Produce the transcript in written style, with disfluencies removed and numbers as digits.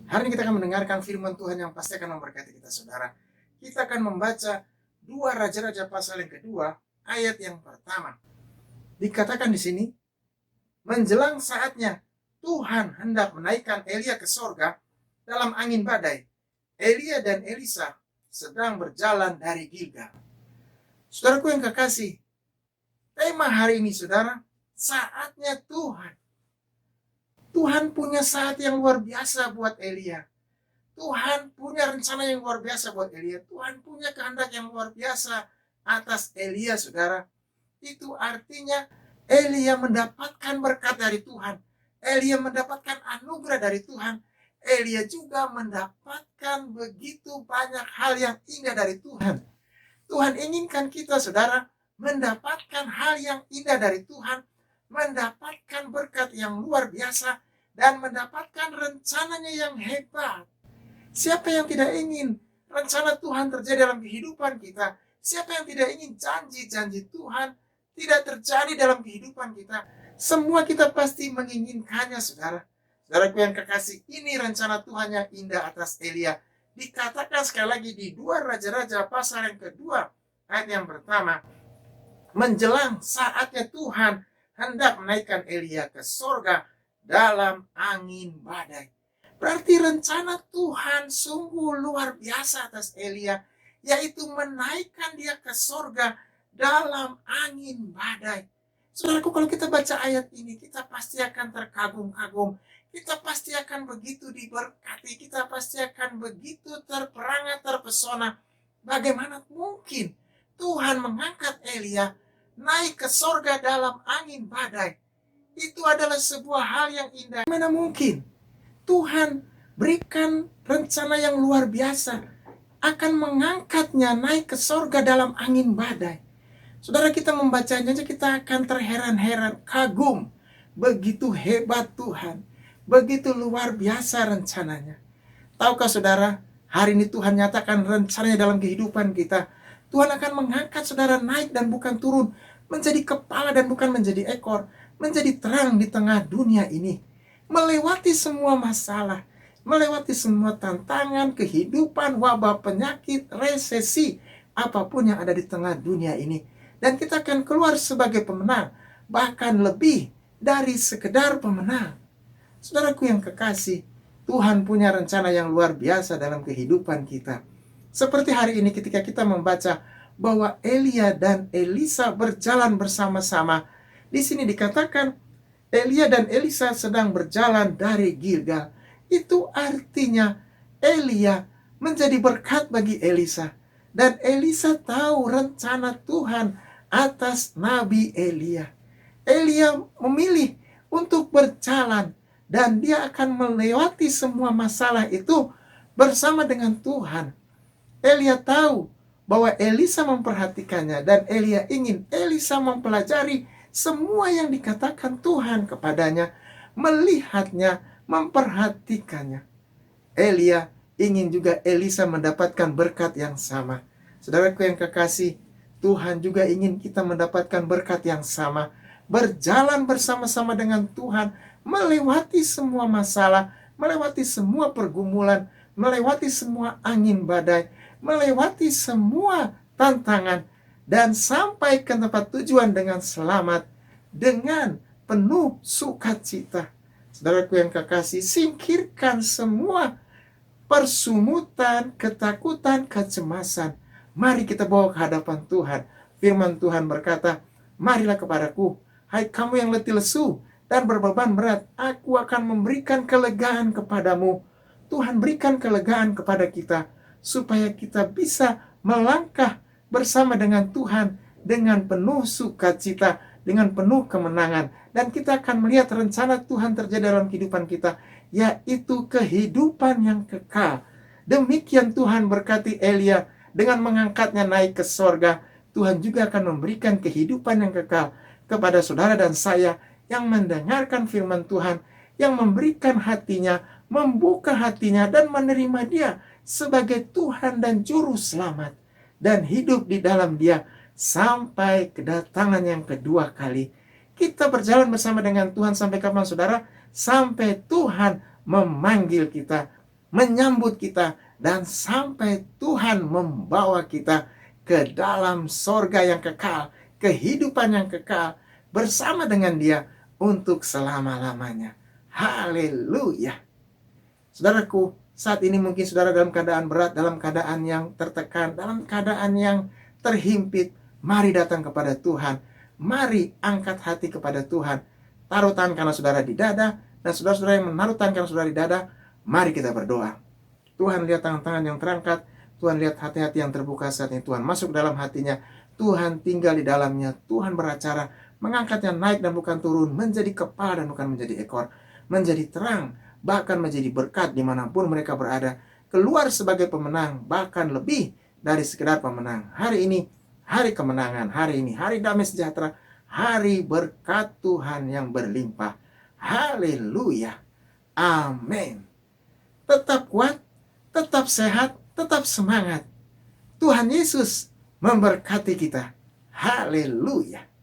Hari ini kita akan mendengarkan firman Tuhan yang pasti akan memberkati kita, saudara. Kita akan membaca 2 Raja-Raja pasal yang kedua, ayat yang pertama. Dikatakan di sini, menjelang saatnya Tuhan hendak menaikkan Elia ke sorga dalam angin badai. Elia dan Elisa sedang berjalan dari Gilgal. Saudaraku yang kekasih, tema hari ini, saudara, saatnya Tuhan. Tuhan punya saat yang luar biasa buat Elia. Tuhan punya rencana yang luar biasa buat Elia. Tuhan punya kehendak yang luar biasa atas Elia, saudara. Itu artinya Elia mendapatkan berkat dari Tuhan. Elia mendapatkan anugerah dari Tuhan. Elia juga mendapatkan begitu banyak hal yang indah dari Tuhan. Tuhan inginkan kita, saudara, mendapatkan hal yang indah dari Tuhan, mendapatkan berkat yang luar biasa, dan mendapatkan rencananya yang hebat. Siapa yang tidak ingin rencana Tuhan terjadi dalam kehidupan kita? Siapa yang tidak ingin janji-janji Tuhan tidak terjadi dalam kehidupan kita? Semua kita pasti menginginkannya, saudara. Saudaraku yang kekasih, ini rencana Tuhan yang indah atas Elia. Dikatakan sekali lagi di 2 Raja-Raja pasal yang kedua, ayat yang pertama. Menjelang saatnya Tuhan hendak menaikkan Elia ke sorga dalam angin badai. Berarti rencana Tuhan sungguh luar biasa atas Elia, yaitu menaikkan dia ke sorga dalam angin badai. Saudaraku, kalau kita baca ayat ini, kita pasti akan terkagum-kagum. Kita pasti akan begitu diberkati. Kita pasti akan begitu terperangah, terpesona. Bagaimana mungkin Tuhan mengangkat Elia naik ke sorga dalam angin badai? Itu adalah sebuah hal yang indah. Bagaimana mungkin Tuhan berikan rencana yang luar biasa akan mengangkatnya naik ke sorga dalam angin badai. Saudara, kita membacanya aja kita akan terheran-heran, kagum. Begitu hebat Tuhan, begitu luar biasa rencananya. Tahukah saudara, hari ini Tuhan nyatakan rencananya dalam kehidupan kita. Tuhan akan mengangkat saudara naik dan bukan turun, menjadi kepala dan bukan menjadi ekor, menjadi terang di tengah dunia ini, melewati semua masalah, melewati semua tantangan, kehidupan, wabah, penyakit, resesi, apapun yang ada di tengah dunia ini. Dan kita akan keluar sebagai pemenang, bahkan lebih dari sekedar pemenang. Saudaraku yang kekasih, Tuhan punya rencana yang luar biasa dalam kehidupan kita. Seperti hari ini ketika kita membaca bahwa Elia dan Elisa berjalan bersama-sama. Di sini dikatakan Elia dan Elisa sedang berjalan dari Gilgal. Itu artinya Elia menjadi berkat bagi Elisa. Dan Elisa tahu rencana Tuhan atas Nabi Elia. Elia memilih untuk berjalan dan dia akan melewati semua masalah itu bersama dengan Tuhan. Elia tahu bahwa Elisa memperhatikannya dan Elia ingin Elisa mempelajari semua yang dikatakan Tuhan kepadanya, melihatnya, memperhatikannya. Elia ingin juga Elisa mendapatkan berkat yang sama. Saudaraku yang kekasih, Tuhan juga ingin kita mendapatkan berkat yang sama. Berjalan bersama-sama dengan Tuhan, melewati semua masalah, melewati semua pergumulan, melewati semua angin badai, melewati semua tantangan, dan sampai ke tempat tujuan dengan selamat, dengan penuh sukacita. Saudaraku yang kekasih, singkirkan semua persumutan, ketakutan, kecemasan. Mari kita bawa ke hadapan Tuhan. Firman Tuhan berkata, marilah kepadaku, hai kamu yang letih lesu dan berbeban berat, aku akan memberikan kelegaan kepadamu. Tuhan berikan kelegaan kepada kita, supaya kita bisa melangkah bersama dengan Tuhan dengan penuh sukacita, dengan penuh kemenangan. Dan kita akan melihat rencana Tuhan terjadi dalam kehidupan kita, yaitu kehidupan yang kekal. Demikian Tuhan berkati Elia dengan mengangkatnya naik ke sorga. Tuhan juga akan memberikan kehidupan yang kekal kepada saudara dan saya yang mendengarkan firman Tuhan, yang memberikan hatinya, membuka hatinya dan menerima dia sebagai Tuhan dan Juru Selamat, dan hidup di dalam dia sampai kedatangan yang kedua kali. Kita berjalan bersama dengan Tuhan sampai kapan, saudara? Sampai Tuhan memanggil kita. menyambut kita, dan sampai Tuhan membawa kita ke dalam sorga yang kekal, kehidupan yang kekal, bersama dengan Dia untuk selama-lamanya. Haleluya. Saudaraku, saat ini mungkin saudara dalam keadaan berat, dalam keadaan yang tertekan, dalam keadaan yang terhimpit. Mari datang kepada Tuhan. Mari angkat hati kepada Tuhan. Taruh tangan kanan saudara di dada, dan saudara-saudara yang menaruh tangan kanan saudara di dada, mari kita berdoa. Tuhan lihat tangan-tangan yang terangkat, Tuhan lihat hati-hati yang terbuka saat ini. Tuhan masuk dalam hatinya, Tuhan tinggal di dalamnya, Tuhan beracara, mengangkatnya naik dan bukan turun, menjadi kepala dan bukan menjadi ekor, menjadi terang, bahkan menjadi berkat dimanapun mereka berada, keluar sebagai pemenang, bahkan lebih dari sekedar pemenang. Hari ini, hari kemenangan, hari ini, hari damai sejahtera, hari berkat Tuhan yang berlimpah. Haleluya. Amin. Tetap kuat, tetap sehat, tetap semangat. Tuhan Yesus memberkati kita. Haleluya.